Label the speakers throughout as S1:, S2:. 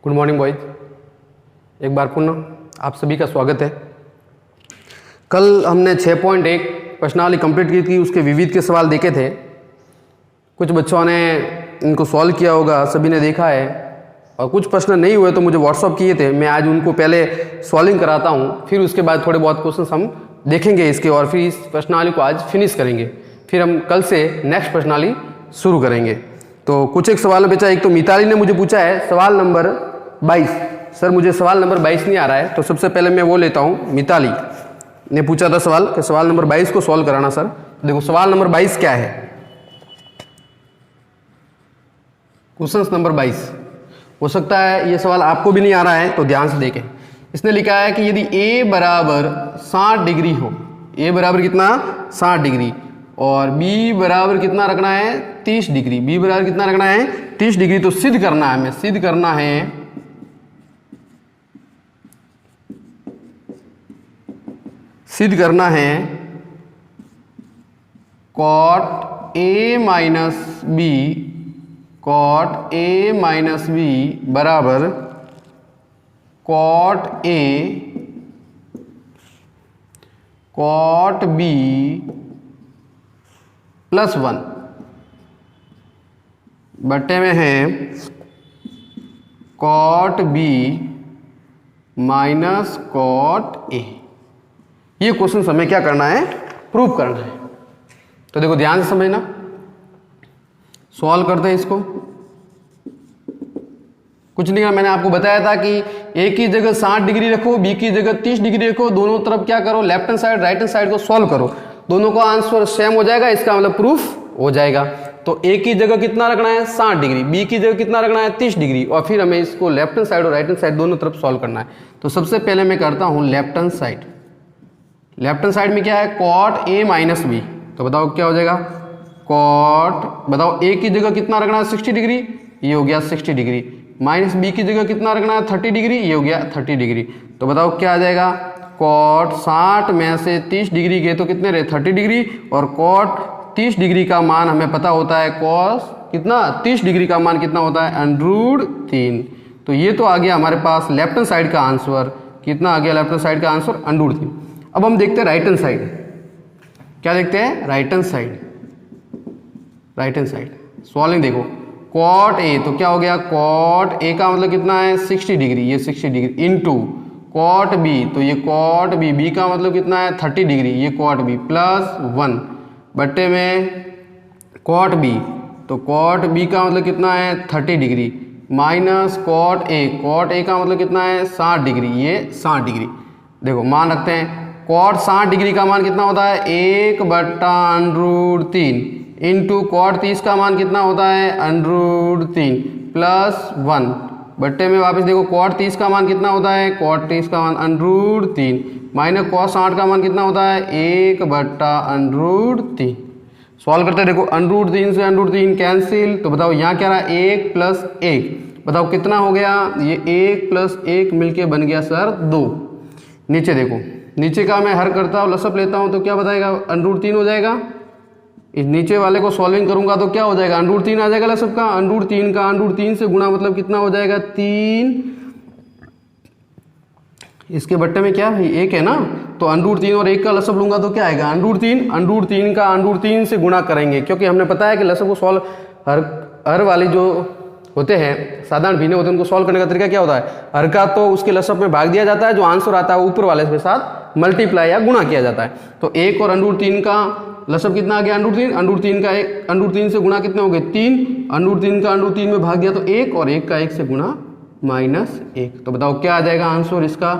S1: Good morning boys, एक बार पुनः आप सभी का स्वागत है। कल हमने 6.1 प्रश्नावली कंप्लीट की थी, उसके विविध के सवाल देखे थे। कुछ बच्चों ने इनको सॉल्व किया होगा, सभी ने देखा है, और कुछ प्रश्न नहीं हुए तो मुझे व्हाट्सअप किए थे। मैं आज उनको पहले सॉल्विंग कराता हूँ, फिर उसके बाद थोड़े बहुत क्वेश्चन हम देखेंगे इसके, और फिर इस प्रश्नावली को आज फिनिश करेंगे। फिर हम कल से नेक्स्ट प्रश्नावली शुरू करेंगे। तो कुछ एक सवाल बचा। एक तो मिताली ने मुझे पूछा है सवाल नंबर 22। सर मुझे सवाल नंबर 22 नहीं आ रहा है, तो सबसे पहले मैं वो लेता हूँ। मिताली ने पूछा था सवाल कि सवाल नंबर 22 को सॉल्व कराना। सर देखो सवाल नंबर 22 क्या है। क्वेश्चन नंबर 22 हो सकता है ये सवाल आपको भी नहीं आ रहा है, तो ध्यान से देखें। इसने लिखा है कि यदि a बराबर 60 डिग्री हो, a बराबर कितना 60 डिग्री, और b बराबर कितना रखना है 30 डिग्री, b बराबर कितना रखना है 30 डिग्री, तो सिद्ध करना है, हमें सिद्ध करना है cot a minus b, cot a minus b बराबर cot b प्लस 1 बट्टे में है cot b minus cot a। ये क्वेश्चन हमें क्या करना है, प्रूव करना है। तो देखो ध्यान से समझना, सॉल्व करते हैं इसको। कुछ नहीं, मैंने आपको बताया था कि a की जगह 60 डिग्री रखो, b की जगह 30 डिग्री रखो, दोनों तरफ क्या करो, left hand side right hand side को सॉल्व करो, दोनों का आंसर सेम हो जाएगा, इसका मतलब प्रूफ हो जाएगा। तो a की जगह कितना रखना है 60 डिग्री, b की जगह कितना रखना है 30 डिग्री, और फिर हमें इसको लेफ्ट हैंड साइड और राइट हैंड साइड दोनों तरफ सॉल्व करना है। तो सबसे पहले मैं करता हूं left hand side. Left hand side में क्या है cot a माइनस b, तो बताओ क्या हो जाएगा cot, बताओ a की जगह कितना रखना है 60 डिग्री, ये हो गया 60 डिग्री, माइनस b की जगह कितना रखना है 30 डिग्री, ये हो गया 30 डिग्री। तो बताओ क्या आ जाएगा cot 60 में से 30 डिग्री गए तो कितने रहे 30 डिग्री, और cot 30 डिग्री का मान हमें पता होता है cos कितना 30 डिग्री का मान कितना होता है √3। तो ये तो आ गया हमारे पास लेफ्ट हैंड साइड का आंसर। कितना आ गया लेफ्ट हैंड साइड का आंसर √3। अब हम देखते हैं राइट हैंड साइड। क्या देखते हैं right hand side. Right hand side solving देखो cot a, तो क्या हो गया cot a का मतलब कितना है 60 डिग्री, ये 60 डिग्री इनटू cot b, तो ये cot b, b का मतलब कितना है 30 डिग्री, ये cot b प्लस 1 बट्टे में cot b, तो cot b का मतलब कितना है 30 डिग्री माइनस cot a का मतलब कितना है 60 डिग्री, ये 60 डिग्री। देखो मान रखते हैं cot 60 डिग्री का मान कितना होता है 1/√3 इंटू cot 30 का मान कितना होता है √3 प्लस 1 बट्टे में वापस देखो cot 30 का मान कितना होता है, cot 30 का मान √3 माइनस cos 60 का मान कितना होता है 1/√3। सॉल्व करते हैं, देखो √3 से √3 कैंसिल, तो बताओ यहाँ क्या रहा 1 प्लस 1, बताओ कितना हो गया, ये 1 प्लस 1 मिलके बन गया सर 2। नीचे देखो, नीचे का मैं हर करता हूँ लसअप लेता हूँ तो क्या बताएगा √3 हो जाएगा। इस नीचे वाले को सॉल्विंग करूंगा तो क्या हो जाएगा √3 आ जाएगा लसअप का, √3 का √3 से गुणा मतलब कितना हो जाएगा 3। इसके बट्टे में क्या है 1 है ना, तो √3 और 1 का लसअप लूंगा तो क्या आएगा √3 का √3 से गुणा करेंगे, क्योंकि हमने पता है कि लसअप को सॉल्व हर वाली जो होते हैं साधारण भिन्न होते हैं उनको सॉल्व करने का तरीका क्या होता है, हर का तो उसके लसअप में भाग दिया जाता है, जो आंसर आता है ऊपर वाले के साथ मल्टीप्लाई या गुणा किया जाता है। तो 1 और √3 का लसअप कितना आ गया √3 का 1 √3 से गुणा कितने हो गए 3, √3 का √3 में भाग दिया तो 1, और 1 का 1 से गुणा -1। तो बताओ क्या आ जाएगा आंसर इसका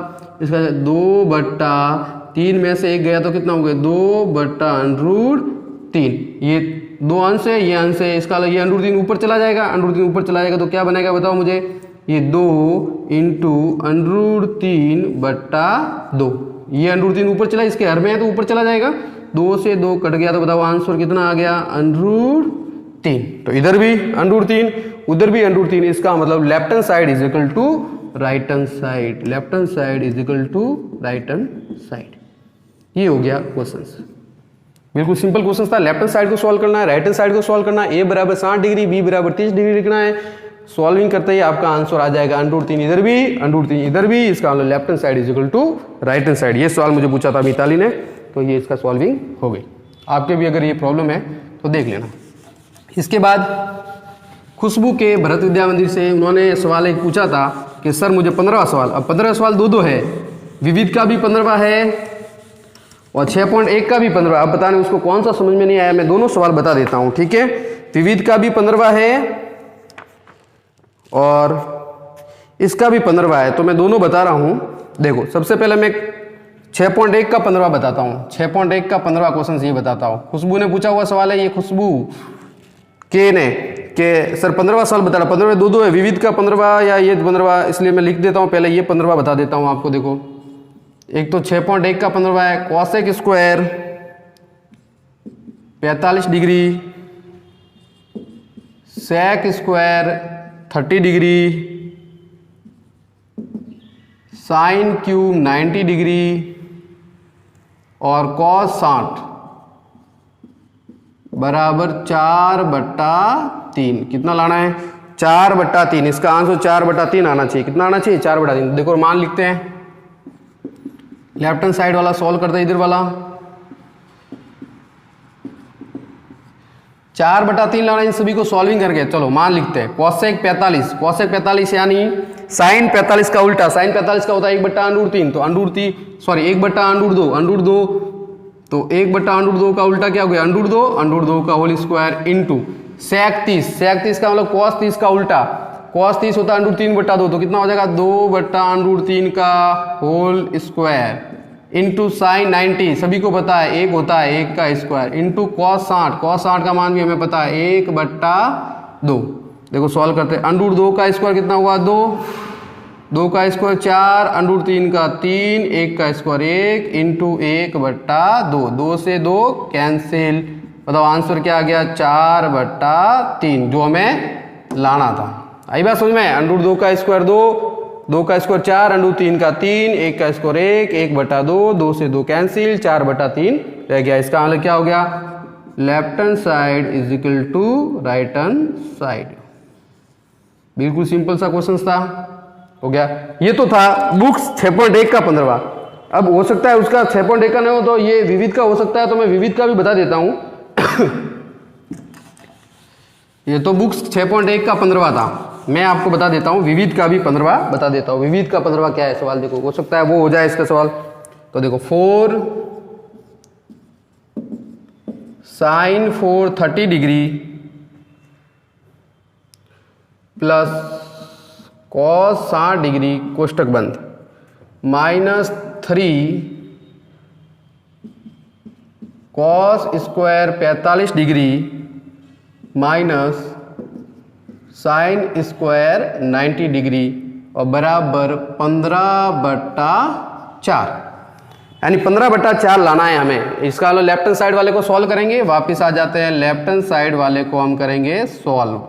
S1: 2/3 में से 1 गया तो कितना हो गया 2/√3। ये 2 अंश है, ये अंश है, इसका ये √3 ऊपर चला जाएगा, √3 ऊपर चला जाएगा तो क्या बनेगा बताओ मुझे, ये 2 इंटू √3/2, ये √3 ऊपर चला, इसके हर में है तो ऊपर चला जाएगा, 2 से 2 कट गया, तो बताओ आंसर कितना आ गया √3। तो इधर भी √3 उधर भी √3, इसका मतलब left hand side is equal to right hand side, left hand side is equal to right hand side. ये हो गया क्वेश्चन, बिल्कुल सिंपल क्वेश्चन था। लेफ्ट हैंड साइड को सॉल्व करना है, राइट हैंड साइड को सॉल्व करना है। ए बराबर 60 डिग्री, बी बराबर 30 डिग्री लिखना है, सॉल्विंग करते ही आपका आंसर आ जाएगा √3 इधर भी, √3 इधर भी, इसका मतलब left hand side is equal to right hand side. ये सवाल मुझे पूछा था मिताली ने, तो ये इसका सॉल्विंग हो गई। आपके भी अगर ये प्रॉब्लम है तो देख लेना। इसके बाद खुशबू के भरत विद्या मंदिर से उन्होंने सवाल एक पूछा था कि सर मुझे 15वां सवाल, अब 15वां सवाल दो है, विविध का भी 15वां है और 6.1 का भी 15वां। अब बताने उसको कौन सा समझ में नहीं आया, मैं दोनों सवाल बता देता हूं, ठीक है। विविध का भी 15वां है और इसका भी 15वां है, तो मैं दोनों बता रहा हूं। देखो सबसे पहले मैं 6.1 का 15वां बताता हूं। 6.1 का 15वां क्वेश्चन ये बताता हूं। खुशबू ने पूछा हुआ सवाल है, ये खुशबू के ने कि सर 15वां सवाल बता रहा, 15वें दो है, विविध का 15वां या ये 15वां, इसलिए मैं लिख देता हूं। पहले ये 15वां बता देता हूं आपको। देखो एक तो 6.1 का 15वां है, cosec square 45 degree, sec square 30 degree, sine cube 90 degree और कॉस 60 बराबर 4/3। कितना लाना है? 4/3। इसका आंसर 4/3 आना चाहिए। कितना आना चाहिए? 4/3। देखो मान लिखते हैं, लेफ्ट हैंड साइड वाला सॉल्व करते हैं, इधर वाला 4/3 लाना, इन सभी को सॉल्विंग करके चलो मान लिखते हैं। कॉसेक 45, कॉसेक 45 यानी साइन 45 का उल्टा, साइन 45 का होता है 1/√3, तो √2, तो 1/√2 का उल्टा क्या हो गया? √2 का होल स्क्वायर इंटू सेक 30, सेक 30 का मतलब कॉस 30 का उल्टा, कॉस 30 होता है √3/2, तो कितना हो जाएगा? 2/√3 का होल स्क्वायर इंटू साइन 90, सभी को पता है 1 होता है 1 का स्क्वायर, इंटू कॉस 60, कॉस 60 का मान भी हमें पता है 1/2। देखो सॉल्व करते हैं। √2 का स्क्वायर कितना हुआ? 2 का स्क्वायर 4, √3 का 3, 1 का स्क्वायर 1 इंटू 1/2, 2 से 2 कैंसिल। बताओ आंसर क्या आ गया? 4/3, जो हमें लाना था। आई बात समझ में? √2 का स्क्वायर 2 का स्क्वायर 4, √3 का 3, 1 का स्क्वायर 1, 1/2, 2 से 2 कैंसिल, 4/3 रह गया। इसका मतलब क्या हो गया? Left hand side is equal to right hand side. बिल्कुल सिंपल सा क्वेश्चन था, हो गया। ये तो था बुक्स 6.1 का 15वां। अब हो सकता है उसका 6.1 का नहीं हो तो ये विविध का हो सकता है, तो मैं विविध का भी बता देता हूं। ये तो बुक्स 6.1 का 15वां था, मैं आपको बता देता हूं विविध का भी 15वां बता देता हूं। विविध का 15वां क्या है सवाल? देखो हो सकता है वो हो जाए इसका सवाल। तो देखो 4 sine 4 30 degree plus cos 60 degree कोष्टक बंद -3 cos square 45 degree minus sine square 90 degree और बराबर 15/4, यानी 15/4 लाना है हमें। इसका लेफ्ट हैंड साइड वाले को सॉल्व करेंगे, वापस आ जाते हैं। लेफ्ट हैंड साइड वाले को हम करेंगे सॉल्व,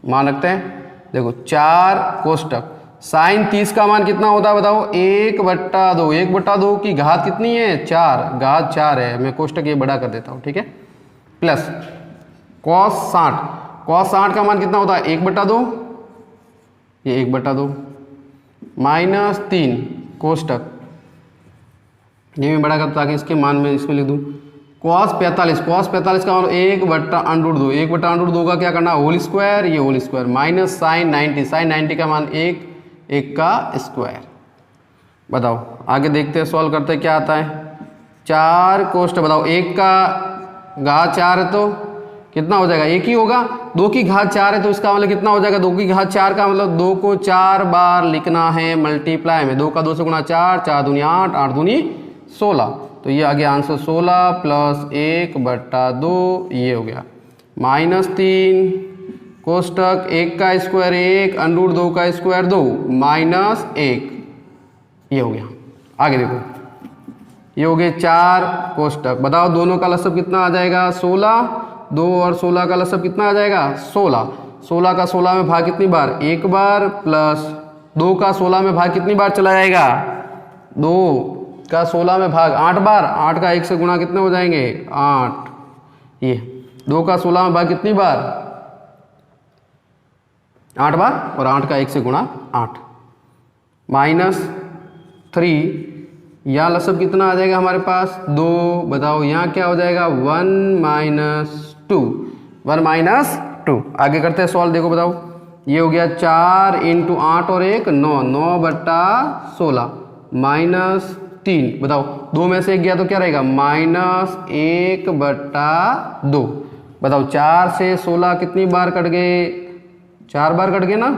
S1: मान रखते हैं। देखो 4 कोष्टक, साइन 30 का मान कितना होता है बताओ? 1/2, 1/2 की घात कितनी है? 4, घात 4 है। मैं कोष्टक ये बड़ा कर देता हूं, ठीक है। प्लस कॉस 60, कॉस 60 का मान कितना होता है? 1/2, ये 1/2 -3 कोष्टक, ये मैं बड़ा करता ताकि इसके मान में इसमें लिख दूं। कॉस 45, कॉस 45 का मान 1/√2, 1/√2 का क्या करना? होल स्क्वायर, ये whole square minus sine 90, sine 90 का मान 1 का स्क्वायर। बताओ आगे देखते हैं, सॉल्व करते हैं क्या आता है। 4 कोष्टक, बताओ 1 का घात 4 है तो कितना हो जाएगा? 1 ही होगा। 2 की घात 4 है तो इसका मतलब कितना हो जाएगा? 2 की घात 4 का मतलब 2 को 4 बार लिखना है मल्टीप्लाई में। 2 का 2 से गुणा 4, 4 दूनी 8, 8 दूनी 16, तो ये आ गया आंसर 16 प्लस 1/2, ये हो गया -3 कोष्टक 1 का स्क्वायर 1, √2 का स्क्वायर 2 -1, ये हो गया। आगे देखो, ये हो गए 4 कोष्टक। बताओ दोनों का लसब कितना आ जाएगा? 16, 2 और 16 का लसब कितना आ जाएगा? 16। 16 का 16 में भाग कितनी बार? 1 बार, प्लस 2 का 16 में भाग कितनी बार चला जाएगा? 2 का 16 में भाग 8 बार, 8 का 1 से गुणा कितने हो जाएंगे? 8। ये 2 का 16 में भाग कितनी बार? 8 बार और 8 का 1 से गुणा 8 -3 यहाँ लसब कितना आ जाएगा हमारे पास 2। बताओ यहाँ क्या हो जाएगा 1 - 2 1 - 2। आगे करते हैं सॉल्व। देखो बताओ ये हो गया 4 × 8 और 1 9 9/16 -3। बताओ 2 में से 1 गया तो क्या रहेगा -1/2। बताओ 4 से 16 कितनी बार कट गए 4 बार कट गए ना।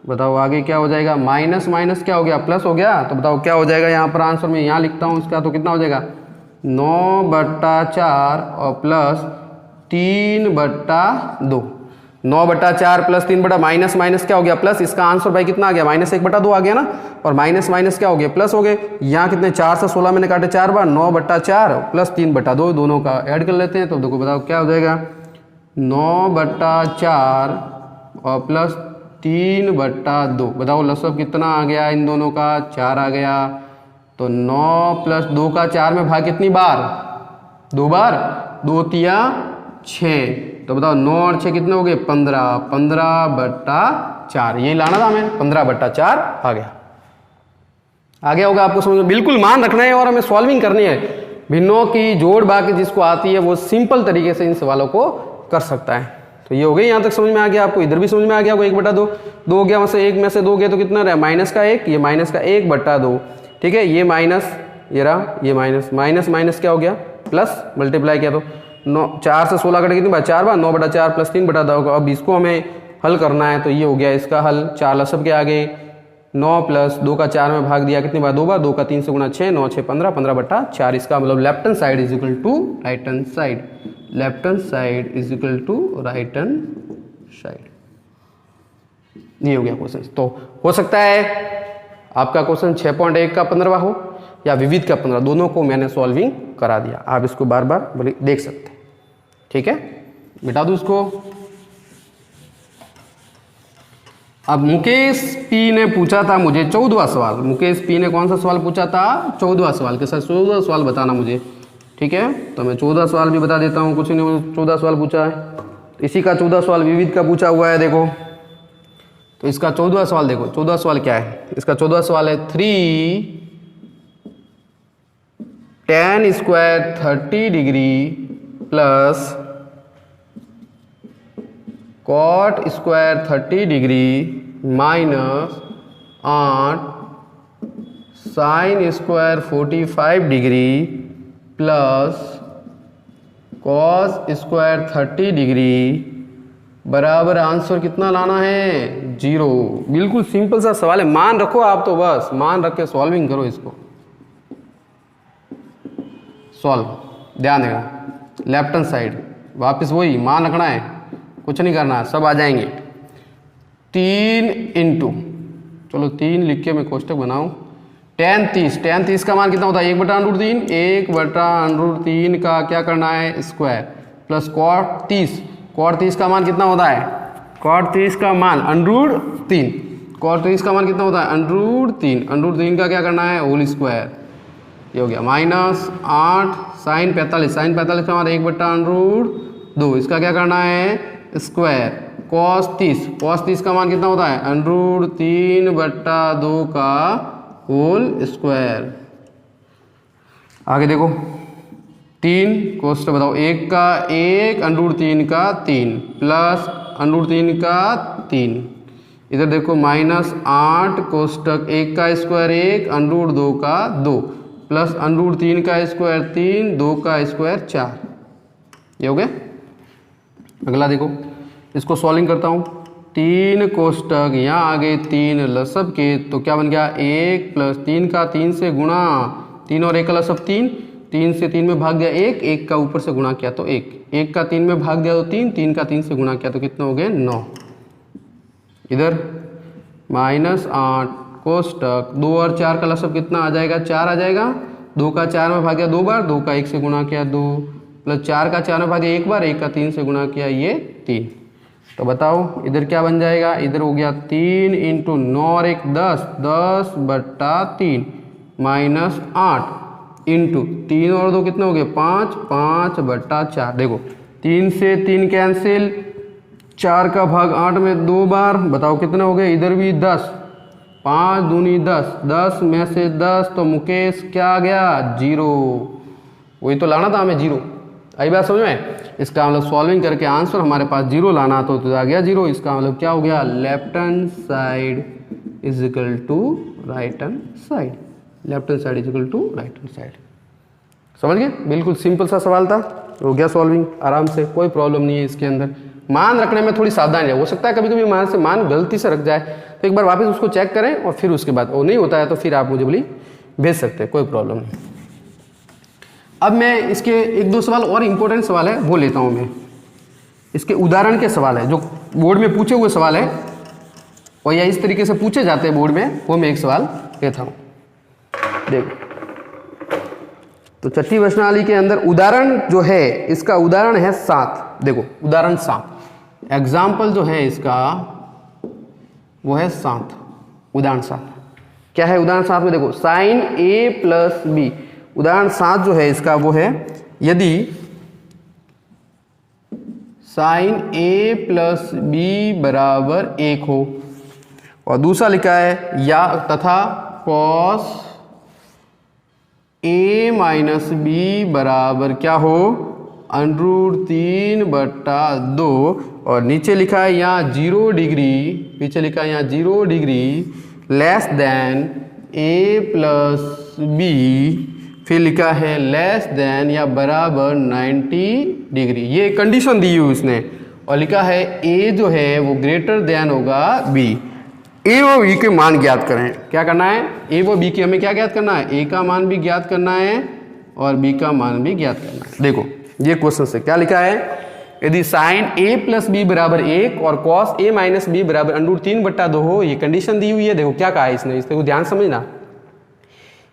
S1: बताओ आगे क्या हो जाएगा माइनस माइनस क्या हो गया प्लस हो गया। तो बताओ क्या हो जाएगा यहाँ पर आंसर में यहाँ लिखता हूँ इसका तो कितना हो जाएगा 9/4 और प्लस 3/2। 9/4 प्लस 3 माइनस माइनस क्या हो गया प्लस। इसका आंसर भाई कितना आ गया -1/2 आ गया ना। और माइनस माइनस क्या हो गया प्लस हो गए। यहाँ कितने 4 से 16 मैंने काटे 4 बार 9/4 प्लस 3/2 दोनों का ऐड कर लेते हैं। तो देखो बताओ क्या हो जाएगा 9/4 और प्लस 3/2। बताओ लसब कितना आ गया इन दोनों का 4 आ गया। तो 9 + 2 का 4 में भाग कितनी बार 2 बार 2 तिया 6। तो बताओ 9 और 6 कितने हो गए 15 15/4 यही लाना था हमें 15/4 आ गया। आ गया होगा आपको समझ में। बिल्कुल मान रखना है और हमें सॉल्विंग करनी है। भिन्नों की जोड़ बाकी जिसको आती है वो सिंपल तरीके से इन सवालों को कर सकता है। तो ये हो गई यहाँ तक समझ में आ गया आपको। इधर भी समझ में आ गया होगा 1/2 2 हो गया वहाँ से 1 में से 2 गया तो कितना रहा -1 ये -1/2। ठीक है ये माइनस ये रहा ये माइनस माइनस माइनस क्या हो गया प्लस मल्टीप्लाई किया तो 4 से 16 कटे कितनी बार 4 बार 9/4 प्लस 3/2। अब इसको हमें हल करना है तो ये हो गया इसका हल। 4 लसब के आगे 9 + 2 का 4 में भाग दिया कितनी बार 2 बार 2 का 3 से गुणा 6 9 6 15 15/4। इसका मतलब left hand side is equal to right hand side. Left hand side is equal to right hand side. ये हो गया क्वेश्चन। तो हो सकता है आपका क्वेश्चन 6.1 का 15वां हो या विविध का 15। दोनों को मैंने सॉल्विंग करा दिया। आप इसको बार बार देख सकते हैं। ठीक है मिटा दूं इसको। अब मुकेश पी ने पूछा था मुझे 14वां सवाल। मुकेश पी ने कौन सा सवाल पूछा था 14वां सवाल के साथ 14वां सवाल बताना मुझे। ठीक है तो मैं 14 सवाल भी बता देता हूँ। कुछ ने 14 सवाल पूछा है। इसी का 14 सवाल विविध का पूछा हुआ है। देखो तो इसका 14वां सवाल देखो 14वां सवाल क्या है। इसका 14वां सवाल है 3 tan square 30 degree plus cot square 30 degree minus 8 sine square 45 degree plus cos square 30 degree बराबर आंसर कितना लाना है 0। बिल्कुल सिंपल सा सवाल है। मान रखो आप तो बस मान रख के सॉल्विंग करो इसको। सॉल्व ध्यान देना लेफ्ट हैंड साइड वापस वही मान रखना है कुछ नहीं करना है सब आ जाएंगे। 3 × चलो 3 लिख के मैं कोष्टक बनाऊं। tan 30 का मान कितना होता है 1/√3 1/√3 का क्या करना है स्क्वायर प्लस cot 30 का मान कितना होता है cot 30 का मान √3 cot 30 का मान कितना होता है √3 का क्या करना है होल स्क्वायर। ये हो गया -8 साइन 45 का मान 1/√2 इसका क्या करना है स्क्वायर cos 30 का मान कितना होता है √3/2 का होल स्क्वायर। आगे देखो 3 कोष्टक बताओ 1 का 1 √3 का 3 प्लस √3 का 3। इधर देखो -8 कोष्टक 1 का स्क्वायर 1 √2 का 2 प्लस √3 का स्क्वायर 3 2 का स्क्वायर 4। ये हो गया। अगला देखो इसको सॉल्विंग करता हूँ। 3 कोष्टक यहाँ आ गए 3 लसब के तो क्या बन गया 1 + 3 का 3 से गुणा 3 और 1 का लसब 3 से 3 में भाग दिया 1 का ऊपर से गुणा किया तो 1 का 3 में भाग दिया तो 3 का 3 से गुणा किया तो कितना हो गया 9। इधर -8 कोष्टक 2 और 4 का लसब कितना आ जाएगा 4 आ जाएगा। 2 का 4 में भाग दिया 2 बार 2 का 1 से गुणा किया 2 प्लस 4 का 4 में भाग दिया 1 बार 1 का 3 से गुणा किया ये 3। तो बताओ इधर क्या बन जाएगा इधर हो गया 3 × 9 और 1 10/3 माइनस 8 इंटू 3 और 2 कितने हो गए 5 5/4। देखो 3 से 3 कैंसिल 4 का भाग 8 में 2 बार, बताओ कितने हो गए, इधर भी 10, 5 दूनी 10, 10 में से 10 तो मुकेश क्या आ गया 0, वही तो लाना था हमें 0। आई बात समझ में? इसका मतलब सॉल्विंग करके आंसर हमारे पास 0 लाना तो आ गया 0। इसका मतलब क्या हो गया, left hand side is equal to right hand side, left hand side is equal to right hand side. समझ गए? बिल्कुल सिंपल सा सवाल था, हो गया सॉल्विंग आराम से, कोई प्रॉब्लम नहीं है इसके अंदर। मान रखने में थोड़ी सावधानी है, हो सकता है कभी कभी मान गलती से रख जाए, तो एक बार वापस उसको चेक करें और फिर उसके बाद वो नहीं होता है तो फिर आप मुझे बोली भेज सकते हैं, कोई प्रॉब्लम नहीं। अब मैं इसके 1-2 सवाल और इम्पोर्टेंट सवाल है वो लेता हूँ मैं, इसके उदाहरण के सवाल है जो बोर्ड में पूछे हुए सवाल है और या इस तरीके से पूछे जाते हैं बोर्ड में, वो मैं एक सवाल लेता हूँ। देखो तो छठी प्रश्नावली के अंदर उदाहरण जो है, इसका उदाहरण है 7। देखो उदाहरण 7, एग्जाम्पल जो है इसका वो है 7, उदाहरण 7 क्या है? उदाहरण 7 में देखो साइन a प्लस बी, उदाहरण 7 जो है इसका वो है यदि साइन a प्लस बी बराबर 1 हो, और दूसरा लिखा है या तथा कॉस a माइनस बी बराबर क्या हो, √3/2, और नीचे लिखा है यहाँ 0 डिग्री, पीछे लिखा है यहाँ 0 degree less than a plus B, फिर लिखा है लेस देन या बराबर 90 डिग्री। ये कंडीशन दी हुई इसने, और लिखा है a जो है वो ग्रेटर देन होगा b। ए व बी के मान ज्ञात करें। क्या करना है, ए व बी के हमें क्या ज्ञात करना है, ए का मान भी ज्ञात करना है और बी का मान भी ज्ञात करना है। देखो ये क्वेश्चन से क्या लिखा है, यदि साइन a प्लस बी बराबर 1 और कॉस a माइनस बी बराबर √3/2 हो, ये कंडीशन दी हुई है। देखो क्या कहा है इसने, इसको ध्यान समझना,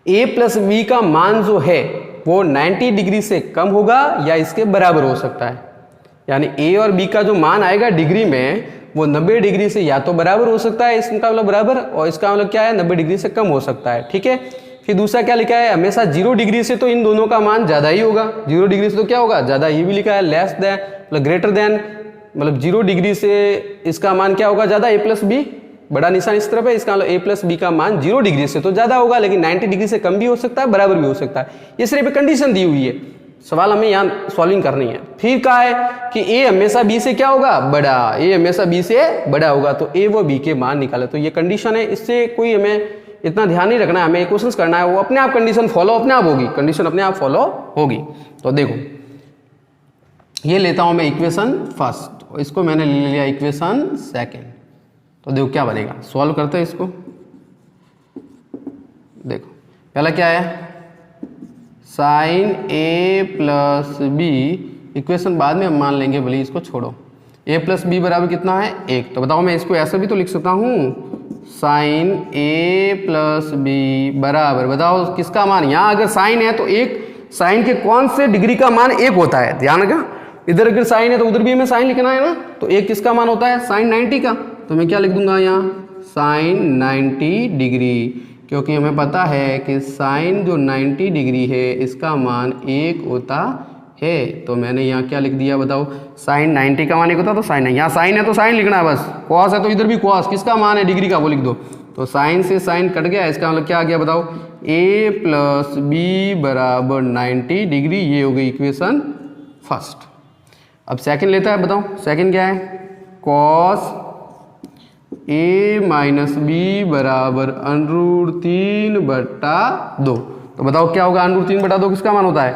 S1: a प्लस बी का मान जो है वो 90 डिग्री से कम होगा या इसके बराबर हो सकता है, यानी a और b का जो मान आएगा डिग्री में वो 90 डिग्री से या तो बराबर हो सकता है, इसका मतलब बराबर, और इसका मतलब क्या है 90 डिग्री से कम हो सकता है। ठीक है, फिर दूसरा क्या लिखा है, हमेशा 0 डिग्री से तो इन दोनों का मान ज्यादा ही होगा, 0 डिग्री से तो क्या होगा ज्यादा, ये भी लिखा है लेस देन मतलब ग्रेटर देन, मतलब 0 डिग्री से इसका मान क्या होगा ज्यादा, a प्लस बी, बड़ा निशान इस तरफ है, इसका मतलब a प्लस बी का मान 0 डिग्री से तो ज्यादा होगा, लेकिन 90 डिग्री से कम भी हो सकता है, बराबर भी हो सकता है। ये सिर्फ कंडीशन दी हुई है, सवाल हमें यहाँ सॉल्विंग करनी है। फिर कहा है कि a हमेशा b से क्या होगा बड़ा, a हमेशा b से बड़ा होगा, तो a व b के मान निकाले। तो ये कंडीशन है, इससे कोई हमें इतना ध्यान नहीं रखना है, हमें क्वेश्चन करना है, वो अपने आप कंडीशन फॉलो अपने आप होगी, कंडीशन अपने आप फॉलो होगी। तो देखो ये लेता हूं मैं इक्वेशन फर्स्ट, इसको मैंने ले लिया इक्वेशन सेकेंड। तो देखो क्या बनेगा, सॉल्व करते हैं इसको। देखो पहला क्या है, sine a plus B, equation बाद में हम मान लेंगे, भले इसको छोड़ो। a प्लस बी बराबर कितना है 1, तो बताओ मैं इसको ऐसे भी तो लिख सकता हूँ, साइन a प्लस बी बराबर, बताओ किसका मान, यहाँ अगर साइन है तो एक साइन के कौन से डिग्री का मान 1 होता है, ध्यान रखा, इधर अगर साइन है तो उधर भी हमें साइन लिखना है ना, तो एक किसका मान होता है साइन 90 का, तो मैं क्या लिख दूंगा यहाँ साइन 90 डिग्री, क्योंकि हमें पता है कि साइन जो 90 डिग्री है इसका मान 1 होता है। तो मैंने यहाँ क्या लिख दिया, बताओ साइन 90 का मान 1 होता, तो साइन है, यहाँ साइन है तो साइन लिखना है बस, कॉस है तो इधर भी कॉस, किसका मान है डिग्री का वो लिख दो। तो साइन से साइन कट गया, इसका मतलब क्या आ गया बताओ, a प्लस बी बराबर 90 डिग्री, ये हो गई इक्वेशन फर्स्ट। अब सेकंड लेता है, बताओ सेकंड क्या है, कॉस a माइनस बी बराबर √3/2, तो बताओ क्या होगा, √3/2 किसका मान होता है,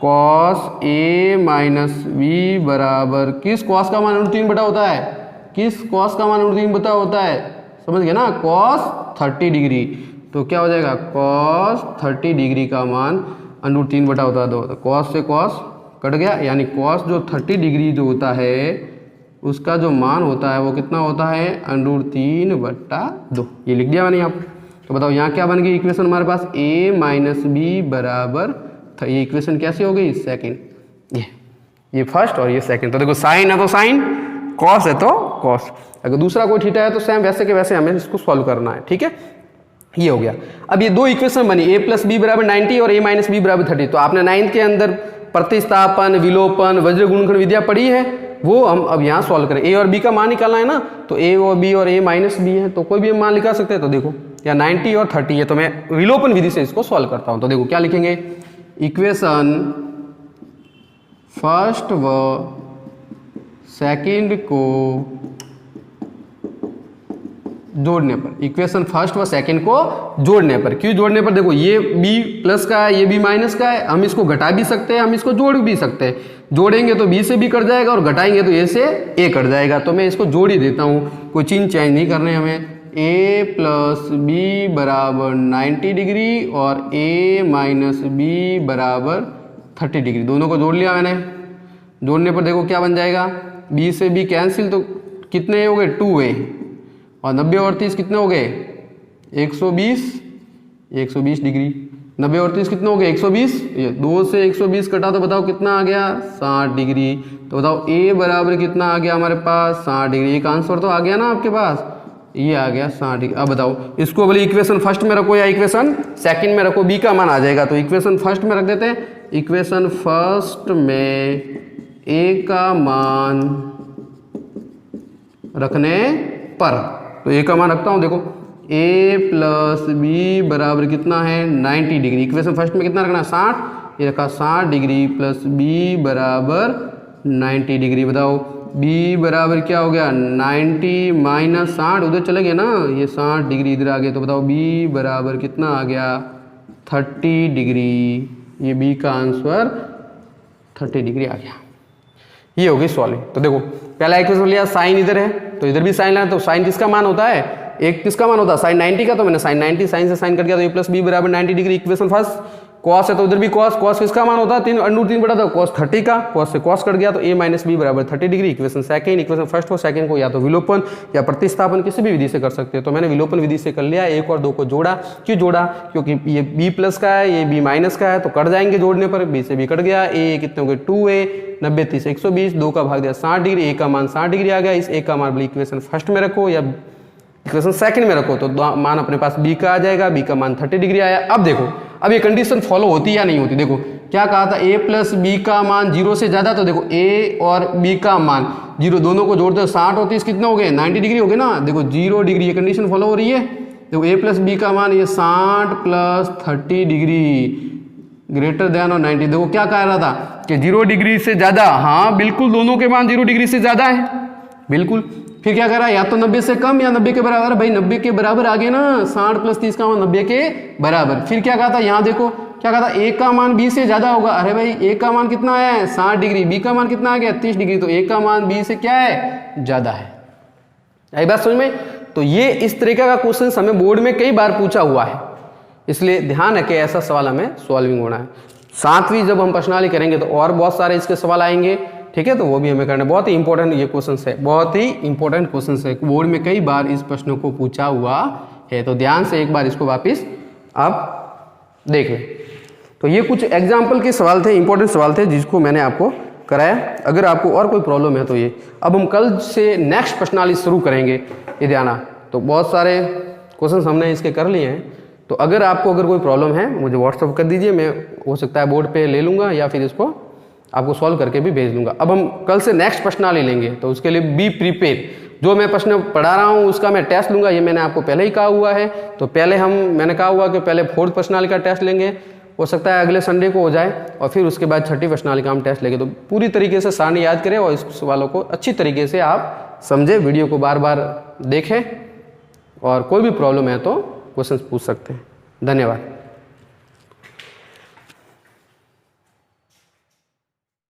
S1: कॉस a माइनस बी बराबर, किस कॉस का मान √3/2 होता है, किस कॉस का मान √3/2 होता है, समझ गए ना, कॉस 30 डिग्री, तो क्या हो जाएगा कॉस 30 डिग्री का मान √3/2 होता है 2, तो कॉस से कॉस कट गया, यानी कॉस जो 30 डिग्री जो होता है उसका जो मान होता है वो कितना होता है √3/2, ये लिख दिया मैंने यहाँ पर। तो बताओ यहाँ क्या बन गई इक्वेशन हमारे पास, a माइनस बी बराबर, ये इक्वेशन कैसी हो गई सेकंड, ये फर्स्ट और ये सेकंड। तो देखो साइन है तो साइन, कॉस है तो कॉस, अगर दूसरा कोई थीटा है तो सेम वैसे के वैसे हमें इसको सॉल्व करना है। ठीक है, ये हो गया। अब ये दो इक्वेशन बनी, a प्लस बी बराबर 90 और a माइनस बी बराबर 30। तो आपने 9th के अंदर प्रतिस्थापन, विलोपन, वज्र गुणनखंड विद्या पढ़ी है, वो हम अब यहाँ सॉल्व करें। ए और बी का मान निकालना है ना, तो ए और बी और ए माइनस बी है, तो कोई भी हम मान निकाल सकते हैं। तो देखो या 90 और 30 है, तो मैं विलोपन विधि से इसको सॉल्व करता हूँ। तो देखो क्या लिखेंगे, इक्वेशन फर्स्ट व सेकंड को जोड़ने पर, इक्वेशन फर्स्ट व सेकंड को जोड़ने पर, क्यों जोड़ने पर, देखो ये b प्लस का है, ये b माइनस का है, हम इसको घटा भी सकते हैं, हम इसको जोड़ भी सकते हैं। जोड़ेंगे तो b से b कट जाएगा और घटाएंगे तो a से a कट जाएगा, तो मैं इसको जोड़ ही देता हूँ, कोई चिन्ह चेंज नहीं करने हमें। a प्लस बी बराबर 90 डिग्री और a माइनस बी बराबर 30 डिग्री, दोनों को जोड़ लिया मैंने। जोड़ने पर देखो क्या बन जाएगा, b से b कैंसिल, तो कितने हो गए 2a, और 90 और 30 कितने हो गए 120 डिग्री। 90 और 30 कितने हो गए 120, ये 2 से 120 कटा तो बताओ कितना आ गया 60 डिग्री। तो बताओ a बराबर कितना आ गया हमारे पास 60 डिग्री। एक आंसर तो आ गया ना आपके पास, ये आ गया 60 डिग्री। अब बताओ इसको बोले इक्वेशन फर्स्ट में रखो या इक्वेशन सेकंड में रखो, b का मान आ जाएगा। तो इक्वेशन फर्स्ट में रख देते हैं, इक्वेशन फर्स्ट में a का मान रखने पर, तो a का मान रखता हूँ। देखो a प्लस बी बराबर कितना है 90 डिग्री, इक्वेशन फर्स्ट में कितना रखना है 60, ये रखा 60 डिग्री प्लस b बराबर 90 डिग्री। बताओ b बराबर क्या हो गया 90 माइनस 60, उधर चले गए ना, ये 60 डिग्री इधर आ गए, तो बताओ b बराबर कितना आ गया 30 डिग्री। ये b का आंसर 30 डिग्री आ गया। ये हो गई सॉल्विंग। तो देखो पहला इक्वेशन लिया, साइन इधर है तो इधर भी साइन लाना, तो साइन किसका मान होता है, एक किसका मान होता है साइन 90 का, तो मैंने साइन 90 साइन से साइन कर दिया, तो a प्लस बी बराबर 90 डिग्री। इक्वेशन फर्स्ट कॉस है तो इधर भी कॉस, कॉस किसका मान होता है 3 बटा, तो कॉस 30 का, कॉस से कॉस कट गया, तो a माइनस बी बराबर 30 degree. Equation second, equation first और सेकंड को या तो विलोपन या प्रतिस्थापन किसी भी विधि से कर सकते हैं, तो मैंने विलोपन विधि से कर लिया। 1 और 2 को जोड़ा, क्यों जोड़ा, क्योंकि ये b प्लस का है, ये b माइनस का है, तो कट जाएंगे जोड़ने पर, b से b कट गया, a कितने हो गए 2a, 90 30 120, 2 का भाग दिया 60 डिग्री, a का मान 60 डिग्री आ गया। इस a का मान बोले इक्वेशन फर्स्ट में रखो या इक्वेशन सेकंड में रखो, तो मान अपने पास b का आ जाएगा, b का मान 30 डिग्री आया। अब देखो अब ये कंडीशन फॉलो होती या नहीं होती, देखो क्या कहा था a प्लस बी का मान 0 से ज्यादा, तो देखो a और b का मान 0, दोनों को जोड़ते हो 60 और 30 कितने हो गए 90 डिग्री हो गए ना, देखो 0 डिग्री, ये कंडीशन फॉलो हो रही है। देखो a प्लस बी का मान ये 60 प्लस 30 डिग्री ग्रेटर देन और 90, देखो क्या कह रहा था कि 0 डिग्री से ज्यादा, हाँ बिल्कुल दोनों के मान 0 डिग्री से ज्यादा है, बिल्कुल। फिर क्या कह रहा है, या तो 90 से कम या 90 के बराबर, भाई 90 के बराबर आ गए ना, 60 प्लस 30 का मान 90 के बराबर। फिर क्या कहा था, यहाँ देखो क्या कहा था, a का मान b से ज्यादा होगा, अरे भाई a का मान कितना है 60 डिग्री, b का मान कितना आ गया 30 डिग्री, तो a का मान b से क्या है ज्यादा है। आई बात समझ में। तो ये इस तरीके का क्वेश्चन हमें बोर्ड में कई बार पूछा हुआ है, इसलिए ध्यान रखें ऐसा सवाल हमें सॉल्विंग होना है। 7वीं जब हम प्रश्नावली करेंगे तो और बहुत सारे इसके सवाल आएंगे, ठीक है, तो वो भी हमें करना है। बहुत ही इंपॉर्टेंट ये क्वेश्चन है, बहुत ही इंपॉर्टेंट क्वेश्चन है, बोर्ड में कई बार इस प्रश्न को पूछा हुआ है, तो ध्यान से एक बार इसको वापिस आप देख लें। तो ये कुछ एग्जाम्पल के सवाल थे, इंपॉर्टेंट सवाल थे जिसको मैंने आपको कराया। अगर आपको और कोई प्रॉब्लम है तो ये, अब हम कल से नेक्स्ट प्रश्नावली शुरू करेंगे, ये ध्यान। तो बहुत सारे क्वेश्चन हमने इसके कर लिए हैं, तो अगर आपको कोई प्रॉब्लम है मुझे व्हाट्सअप कर दीजिए, मैं हो सकता है बोर्ड पे ले लूँगा या फिर इसको आपको सॉल्व करके भी भेज दूंगा। अब हम कल से नेक्स्ट प्रश्नावली लेंगे, तो उसके लिए बी प्रिपेयर। जो मैं प्रश्न पढ़ा रहा हूँ उसका मैं टेस्ट लूँगा, ये मैंने आपको पहले ही कहा हुआ है। तो पहले मैंने कहा हुआ कि पहले 4th प्रश्नावली का टेस्ट लेंगे, हो सकता है अगले संडे को हो जाए, और फिर उसके बाद 6ठी प्रश्नावली का हम टेस्ट लेंगे। तो पूरी तरीके से सारणी याद करें और इस सवालों को अच्छी तरीके से आप समझे, वीडियो को बार बार देखें, और कोई भी प्रॉब्लम है तो क्वेश्चन पूछ सकते हैं। धन्यवाद।